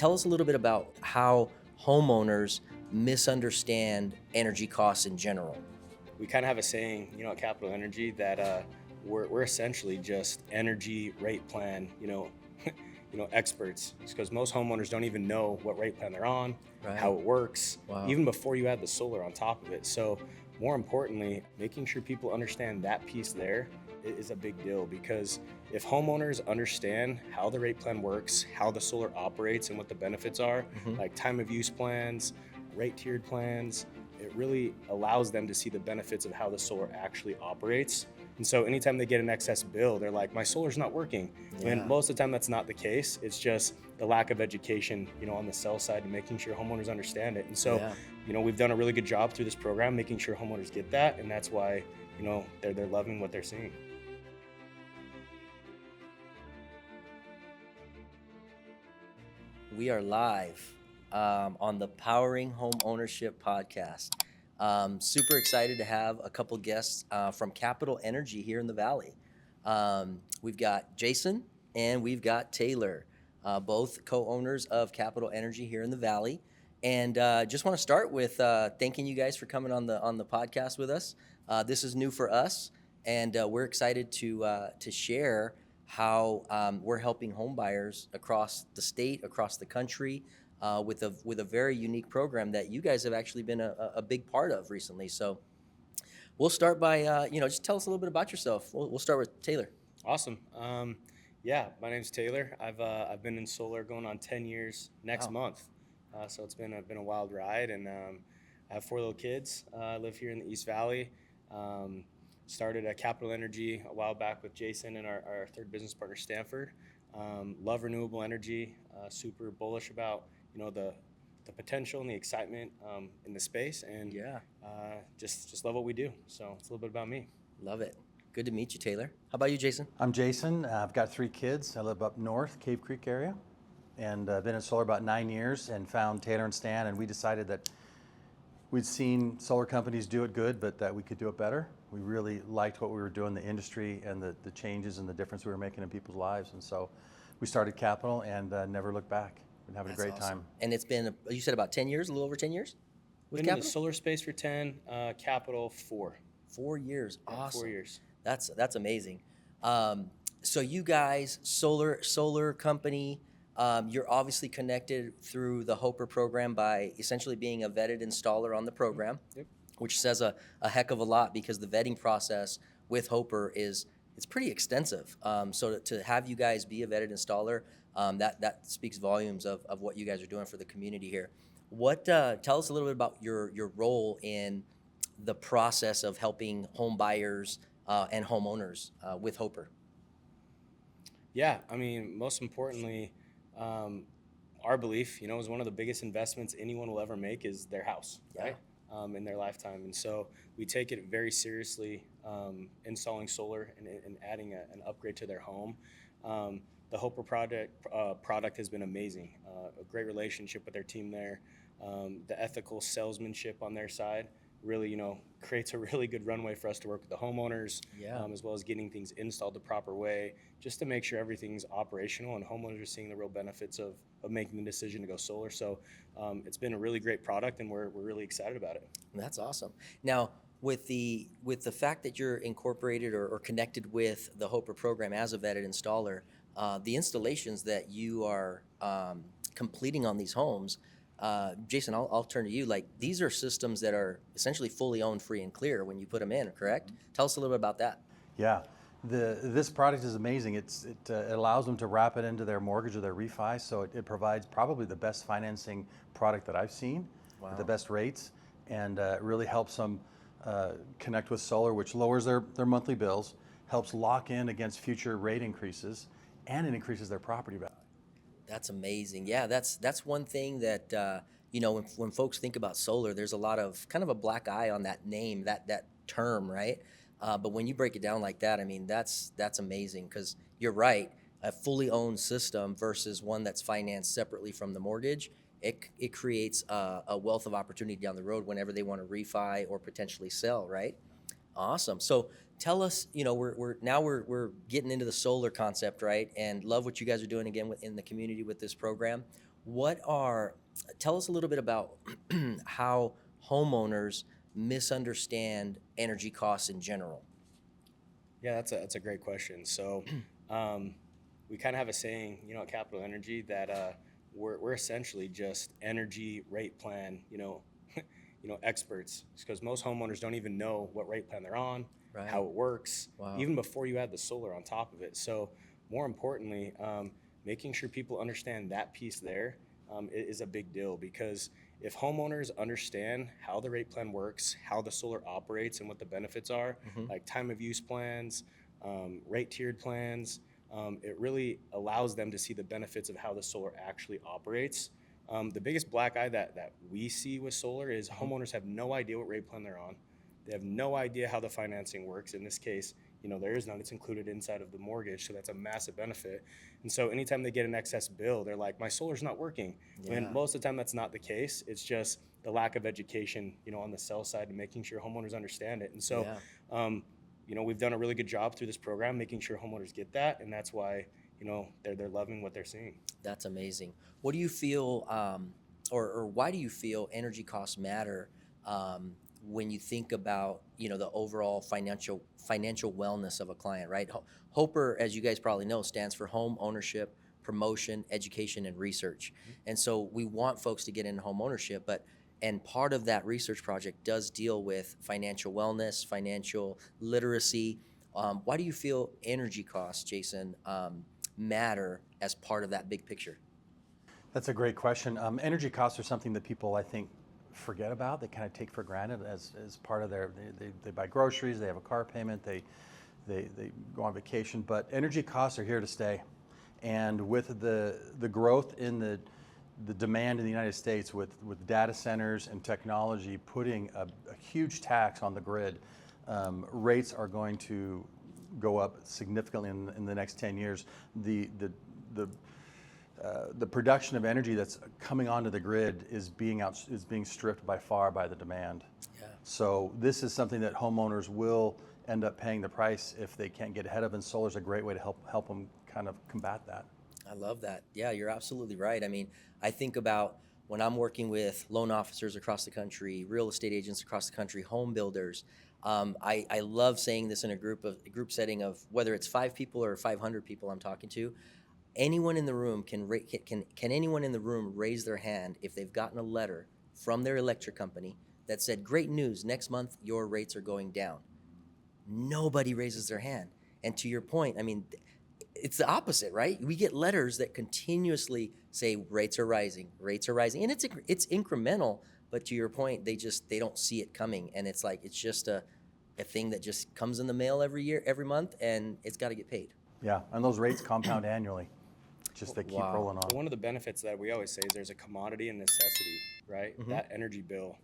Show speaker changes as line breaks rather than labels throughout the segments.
tell us a little bit about how homeowners misunderstand energy costs in general.
We kind of have a saying, at Capital Energy that we're essentially just energy rate plan, experts. Because most homeowners don't even know what rate plan they're on,
Right.
how it works,
Wow.
even before you add the solar on top of it. So more importantly, making sure people understand that piece there is a big deal, because if homeowners understand how the rate plan works, how the solar operates, and what the benefits are, like time of use plans, rate tiered plans, it really allows them to see the benefits of how the solar actually operates. And so anytime they get an excess bill, they're like, my solar's not working.
Yeah.
And most of the time that's not the case. It's just the lack of education, on the sell side, and making sure homeowners understand it. And so, we've done a really good job through this program, making sure homeowners get that. And that's why, they're loving what they're seeing.
We are live on the Powering Home Ownership podcast. Super excited to have a couple guests from Capital Energy here in the Valley. We've got Jason and we've got Taylor, both co-owners of Capital Energy here in the Valley. And just want to start with thanking you guys for coming on the podcast with us. This is new for us, and we're excited to share how we're helping home buyers across the state, across the country, with a very unique program that you guys have actually been a big part of recently. So we'll start by just tell us a little bit about yourself. We'll start with Taylor.
Awesome. My name's Taylor. I've been in solar going on 10 years next month. So it's been a wild ride, and I have 4 little kids. I live here in the East Valley. Started at Capital Energy a while back with Jason and our third business partner, Stanford. Love renewable energy. Super bullish about the potential and the excitement in the space, and just love what we do. So it's a little bit about me.
Love it. Good to meet you, Taylor. How about you, Jason?
I'm Jason. I've got 3 kids. I live up north, Cave Creek area, and I've been in solar about 9 years, and found Taylor and Stan, and we decided that we'd seen solar companies do it good, but that we could do it better. We really liked what we were doing, the industry, and the changes and the difference we were making in people's lives. And so we started Capital and never looked back. Been having a great time.
And it's been, you said about 10 years, a little over 10 years? With
Been
Capital?
in the solar space for 10, Capital 4.
4 years. Awesome.
4 years.
That's amazing. So you guys, solar company, you're obviously connected through the Hoper program by essentially being a vetted installer on the program, which says a heck of a lot, because the vetting process with Hoper it's pretty extensive. So to have you guys be a vetted installer, that speaks volumes of what you guys are doing for the community here. Tell us a little bit about your role in the process of helping home buyers and homeowners with Hoper.
Yeah, I mean, most importantly, our belief, is one of the biggest investments anyone will ever make is their house, right? In their lifetime. And so we take it very seriously, installing solar and adding an upgrade to their home. The Hoper product has been amazing. A great relationship with their team there. The ethical salesmanship on their side really, creates a really good runway for us to work with the homeowners, as well as getting things installed the proper way, just to make sure everything's operational and homeowners are seeing the real benefits of making the decision to go solar. So it's been a really great product, and we're really excited about it.
That's awesome. Now, with the fact that you're incorporated or connected with the Hoper program as a vetted installer, the installations that you are completing on these homes, Jason, I'll turn to you. Like, these are systems that are essentially fully owned, free and clear when you put them in, correct? Tell us a little bit about that.
Yeah, this product is amazing. It allows them to wrap it into their mortgage or their refi, so it provides probably the best financing product that I've seen, at the best rates, and it really helps them connect with solar, which lowers their monthly bills, helps lock in against future rate increases, and it increases their property value.
That's amazing. Yeah, that's one thing that when folks think about solar, there's a lot of kind of a black eye on that name, that term, right? But when you break it down like that, I mean, that's amazing, because you're right. A fully owned system versus one that's financed separately from the mortgage, it creates a wealth of opportunity down the road whenever they want to refi or potentially sell, right? Awesome. So tell us, we're getting into the solar concept, right? And love what you guys are doing again in the community with this program. Tell us a little bit about how homeowners misunderstand energy costs in general.
Yeah, that's a great question. So, we kind of have a saying, at Capital Energy that we're essentially just energy rate plan, experts, because most homeowners don't even know what rate plan they're on,
Right.
how it works,
Wow.
even before you add the solar on top of it. So, more importantly, making sure people understand that piece there is a big deal, because if homeowners understand how the rate plan works, how the solar operates, and what the benefits are, like time of use plans, rate tiered plans, it really allows them to see the benefits of how the solar actually operates. The biggest black eye that we see with solar is homeowners have no idea what rate plan they're on. They have no idea how the financing works. In this case, there is none. It's included inside of the mortgage, so that's a massive benefit. And so anytime they get an excess bill, they're like, my solar's not working.
Yeah.
When most of the time that's not the case. It's just the lack of education, on the sell side, and making sure homeowners understand it. And so, we've done a really good job through this program making sure homeowners get that, and that's why, they're loving what they're seeing.
That's amazing. What do you feel, or why do you feel energy costs matter when you think about the overall financial wellness of a client, right? HOPER, as you guys probably know, stands for Home Ownership, Promotion, Education, and Research. And so we want folks to get into home ownership, and part of that research project does deal with financial wellness, financial literacy. Why do you feel energy costs, Jason, matter as part of that big picture?
That's a great question. Energy costs are something that people, I think, forget about. They kind of take for granted as part of they buy groceries, they have a car payment, they go on vacation, but energy costs are here to stay. And with the growth in the demand in the United States, with data centers and technology putting a huge tax on the grid, rates are going to go up significantly in the next 10 years. The production of energy that's coming onto the grid is being stripped by far by the demand.
Yeah.
So this is something that homeowners will end up paying the price if they can't get ahead of, and solar is a great way to help them kind of combat that.
I love that. Yeah, you're absolutely right. I mean, I think about when I'm working with loan officers across the country, real estate agents across the country, home builders. I love saying this in a group setting of whether it's 5 people or 500 people I'm talking to. Anyone in the room can anyone in the room raise their hand if they've gotten a letter from their electric company that said, "Great news, next month your rates are going down"? Nobody raises their hand. And to your point, I mean, it's the opposite, right? We get letters that continuously say rates are rising, and it's incremental. But to your point, they don't see it coming, and it's like it's just a thing that just comes in the mail every month, and it's got to get paid.
Yeah, and those rates compound annually. Just they keep
Wow.
rolling on.
Well, one of the benefits that we always say is there's a commodity and necessity, right? That energy bill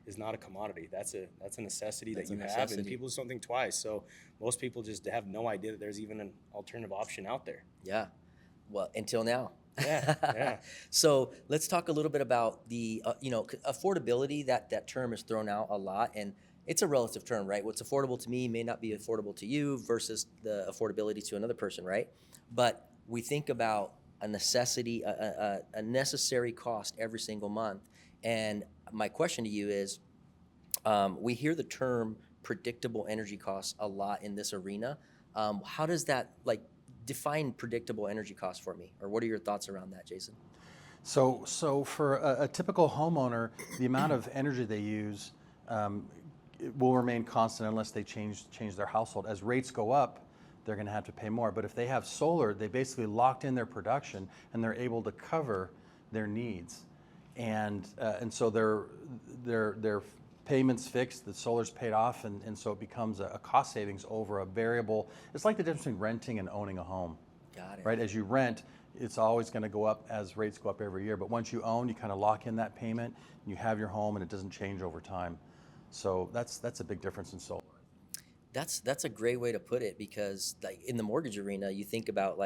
is not a commodity. That's a necessity that you have, and people just don't think twice. So most people just have no idea that there's even an alternative option out there.
Yeah. Well, until now.
Yeah.
So let's talk a little bit about the affordability. That term is thrown out a lot, and it's a relative term, right? What's affordable to me may not be affordable to you versus the affordability to another person, right? But we think about a necessity, a necessary cost every single month. And my question to you is, we hear the term predictable energy costs a lot in this arena. How does that define predictable energy costs for me, or what are your thoughts around that, Jason?
So for a typical homeowner, the amount of energy they use it will remain constant unless they change their household. As rates go up, they're going to have to pay more. But if they have solar, they basically locked in their production and they're able to cover their needs, and so their payments fixed, the solar's paid off, and so it becomes a cost savings over a variable. It's like the difference between renting and owning a home.
Got it.
Right? As you rent, it's always going to go up as rates go up every year. But once you own, you kind of lock in that payment, and you have your home, and it doesn't change over time. So that's a big difference in solar.
That's a great way to put it, because in the mortgage arena, you think about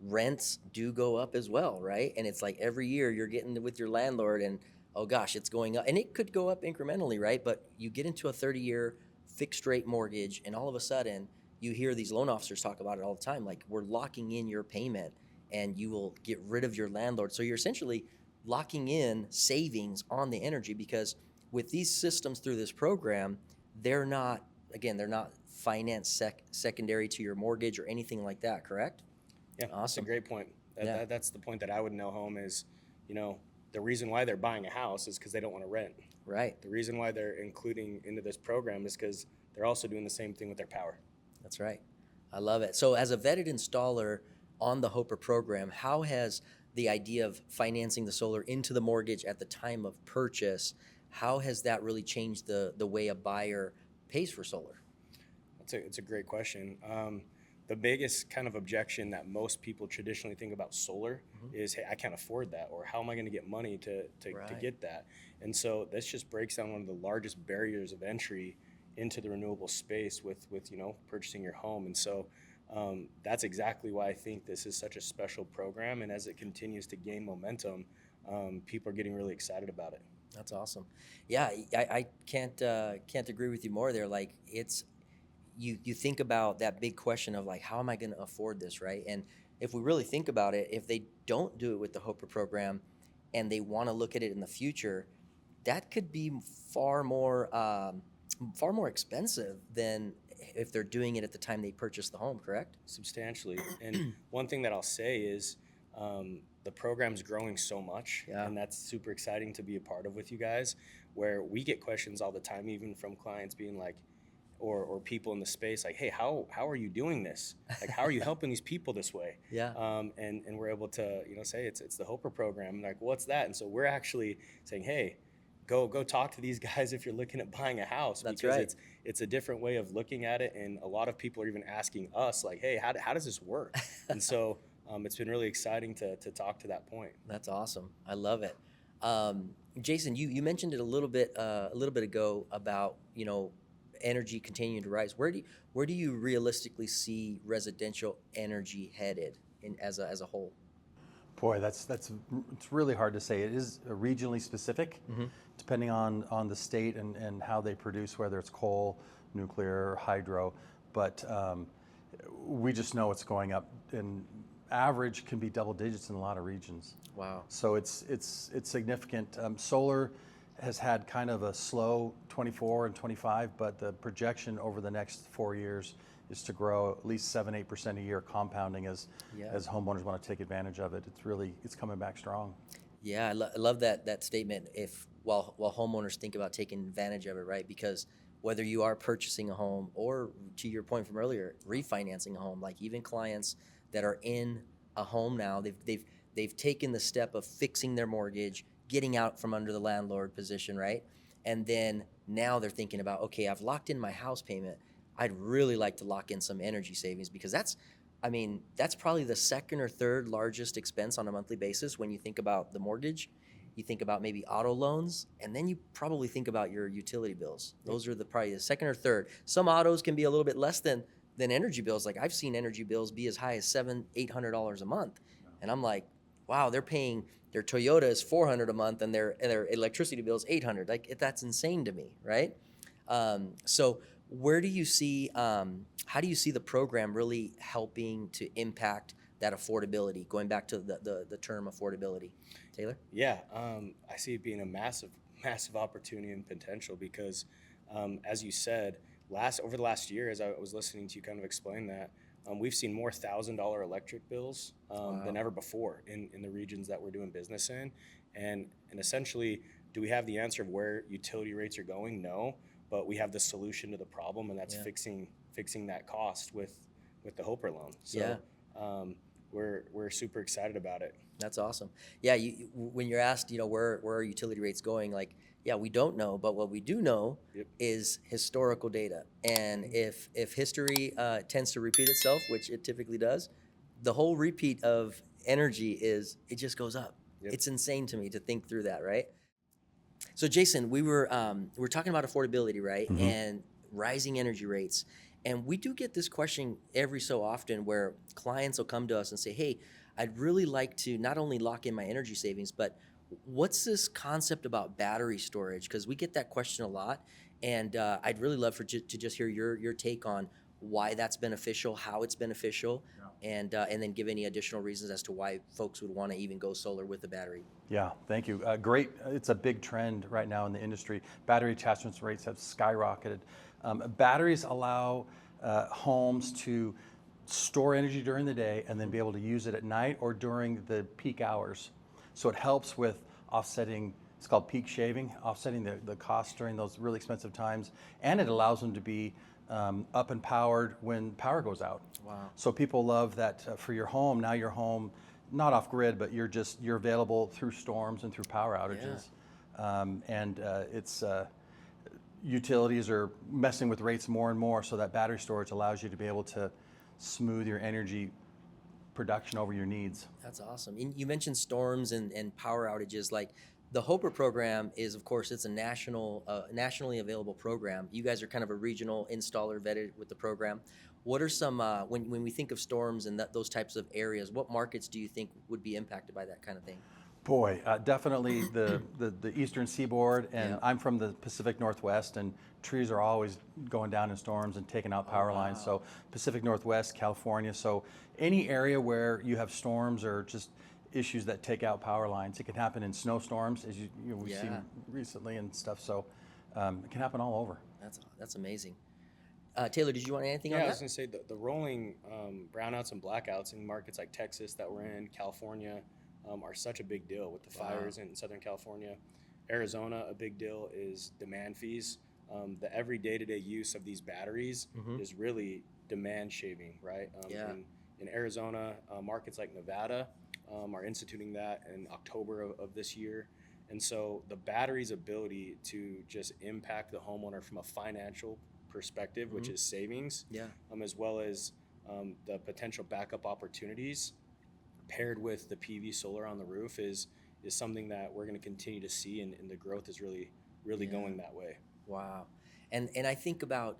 rents do go up as well, right? And it's like every year you're getting with your landlord, and oh gosh, it's going up, and it could go up incrementally, right? But you get into a 30-year fixed rate mortgage, and all of a sudden you hear these loan officers talk about it all the time, like, we're locking in your payment and you will get rid of your landlord. So you're essentially locking in savings on the energy, because with these systems through this program, they're not, again, they're not finance secondary to your mortgage or anything like that, correct?
Yeah, that's a
Awesome.
great point.
Yeah.
That's the point that I would know home is, the reason why they're buying a house is because they don't want to rent.
Right.
The reason why they're including into this program is because they're also doing the same thing with their power.
That's right. I love it. So, as a vetted installer on the Hoper program, how has the idea of financing the solar into the mortgage at the time of purchase, how has that really changed the way a buyer pays for solar?
It's a great question. The biggest kind of objection that most people traditionally think about solar is, hey, I can't afford that, or how am I going to get money to
Right.
get that? And so this just breaks down one of the largest barriers of entry into the renewable space with purchasing your home. And so that's exactly why I think this is such a special program. And as it continues to gain momentum, people are getting really excited about it.
That's awesome. Yeah, I can't agree with you more there. Like, it's, you think about that big question of like, how am I going to afford this, right? And if we really think about it, if they don't do it with the Hoper program and they want to look at it in the future, that could be far more expensive than if they're doing it at the time they purchase the home, correct?
Substantially. And one thing that I'll say is the program's growing so much,
Yeah.
and that's super exciting to be a part of with you guys, where we get questions all the time, even from clients being like, or people in the space like, hey, how are you doing this? Like, how are you helping these people this way?
Yeah.
And we're able to say it's the Hoper program. And like, what's that? And so we're actually saying, hey, go talk to these guys if you're looking at buying a house.
That's
because
right.
it's a different way of looking at it, and a lot of people are even asking us like, hey, how does this work? And so it's been really exciting to talk to that point.
That's awesome. I love it. Jason, you mentioned it a little bit ago about energy continuing to rise. Where do you realistically see residential energy headed in as a whole?
Boy, it's really hard to say. It is regionally specific, depending on the state and how they produce, whether it's coal, nuclear, hydro. But we just know it's going up, and average can be double digits in a lot of regions.
Wow.
So it's significant. Solar has had kind of a slow 24 and 25, but the projection over the next 4 years is to grow at least 7-8% a year, compounding as homeowners want to take advantage of it. It's coming back strong.
Yeah, I love that statement. If while homeowners think about taking advantage of it, right? Because whether you are purchasing a home or, to your point from earlier, refinancing a home, like even clients that are in a home now, they've taken the step of fixing their mortgage, getting out from under the landlord position, right? And then now they're thinking about, okay, I've locked in my house payment. I'd really like to lock in some energy savings, because that's probably the second or third largest expense on a monthly basis when you think about the mortgage. You think about maybe auto loans, and then you probably think about your utility bills. Those are probably the second or third. Some autos can be a little bit less than energy bills. Like, I've seen energy bills be as high as $700-800 a month, and I'm like, wow, they're paying, their Toyota is $400 a month, and their electricity bill is $800. Like, that's insane to me, right? So where do you see, how do you see the program really helping to impact that affordability? Going back to the term affordability, Taylor?
Yeah, I see it being a massive opportunity and potential because, as you said, over the last year, as I was listening to you kind of explain that, we've seen more $1,000 electric bills than ever before in the regions that we're doing business in, and essentially, do we have the answer of where utility rates are going? No, but we have the solution to the problem, and that's fixing that cost with the Hoper loan. So we're super excited about it.
That's awesome. Yeah, when you're asked, where are utility rates going, like, yeah, we don't know, but what we do know is historical data. And if history tends to repeat itself, which it typically does, the whole repeat of energy it just goes up. It's insane to me to think through that, right? So, Jason, we're talking about affordability, right? And rising energy rates. And we do get this question every so often where clients will come to us and say, hey, I'd really like to not only lock in my energy savings, but what's this concept about battery storage? Because we get that question a lot. And I'd really love to just hear your take on why that's beneficial, how it's beneficial. and then give any additional reasons as to why folks would want to even go solar with the battery.
Yeah, thank you. Great. It's a big trend right now in the industry. Battery attachment rates have skyrocketed. Batteries allow homes to store energy during the day and then be able to use it at night or during the peak hours. So it helps with offsetting, it's called peak shaving, offsetting the costs during those really expensive times. And it allows them to be up and powered when power goes out.
Wow.
So people love that for your home. Now your home, not off grid, but you're available through storms and through power outages. It's utilities are messing with rates more and more, so that battery storage allows you to be able to smooth your energy production over your needs.
That's awesome. And you mentioned storms and power outages. Like the HOPER program is, of course, it's a nationally available program. You guys are kind of a regional installer vetted with the program. What are some, when we think of storms and those types of areas, what markets do you think would be impacted by that kind of thing?
Boy, definitely the eastern seaboard, and
Yeah.
I'm from the Pacific Northwest, and trees are always going down in storms and taking out power lines. So Pacific Northwest, California. So any area where you have storms or just issues that take out power lines, it can happen in snowstorms, as we've seen recently and stuff. So it can happen all over.
That's amazing. Taylor, did you want anything on
Yeah,
that?
I was going to say the rolling brownouts and blackouts in markets like Texas that we're in, California, are such a big deal with the fires in Southern California. Arizona, a big deal is demand fees. The every day-to-day use of these batteries is really demand shaving, right? In Arizona, markets like Nevada are instituting that in October of this year. And so the battery's ability to just impact the homeowner from a financial perspective, which is savings, as well as the potential backup opportunities paired with the PV solar on the roof is something that we're going to continue to see, and the growth is really going that way.
Wow. And I think about,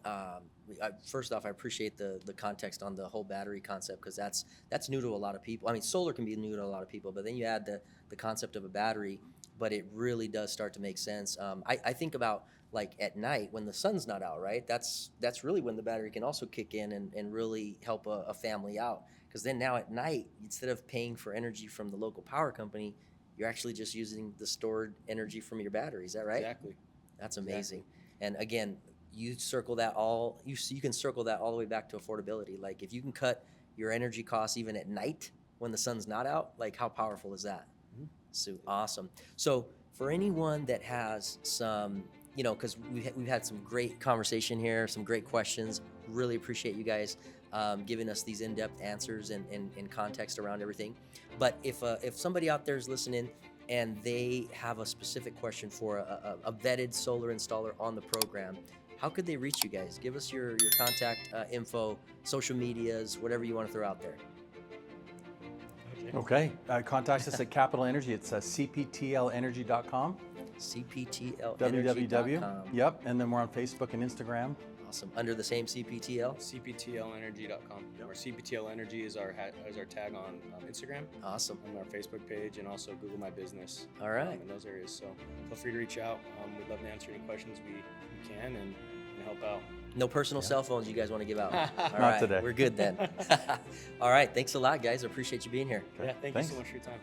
first off, I appreciate the context on the whole battery concept, because that's new to a lot of people. I mean, solar can be new to a lot of people, but then you add the concept of a battery, but it really does start to make sense. I think about like at night when the sun's not out, right? That's really when the battery can also kick in and really help a family out. Because then now at night, instead of paying for energy from the local power company, you're actually just using the stored energy from your battery. Is that right?
Exactly.
That's amazing. And again, you circle that all, you can circle that all the way back to affordability. Like if you can cut your energy costs even at night when the sun's not out, like how powerful is that? So awesome. So for anyone that has some, because we've had some great conversation here, some great questions. Really appreciate you guys giving us these in-depth answers and context around everything. But if somebody out there is listening and they have a specific question for a vetted solar installer on the program, how could they reach you guys? Give us your contact info, social medias, whatever you want to throw out there.
Okay, contact us at Capital Energy. It's cptlenergy.com.
CPTL.
Yep, and then we're on Facebook and Instagram.
Awesome. Under the same CPTL?
CPTLenergy.com. Or CPTL Energy is our tag on Instagram.
Awesome.
On our Facebook page, and also Google My Business.
All right.
In those areas. So feel free to reach out. We'd love to answer any questions we can and help out.
No personal cell phones you guys want to give out. All
Not
right,
today.
we're good then. All right. Thanks a lot, guys. I appreciate you being here.
Yeah, thanks
Thanks.
so much for your time.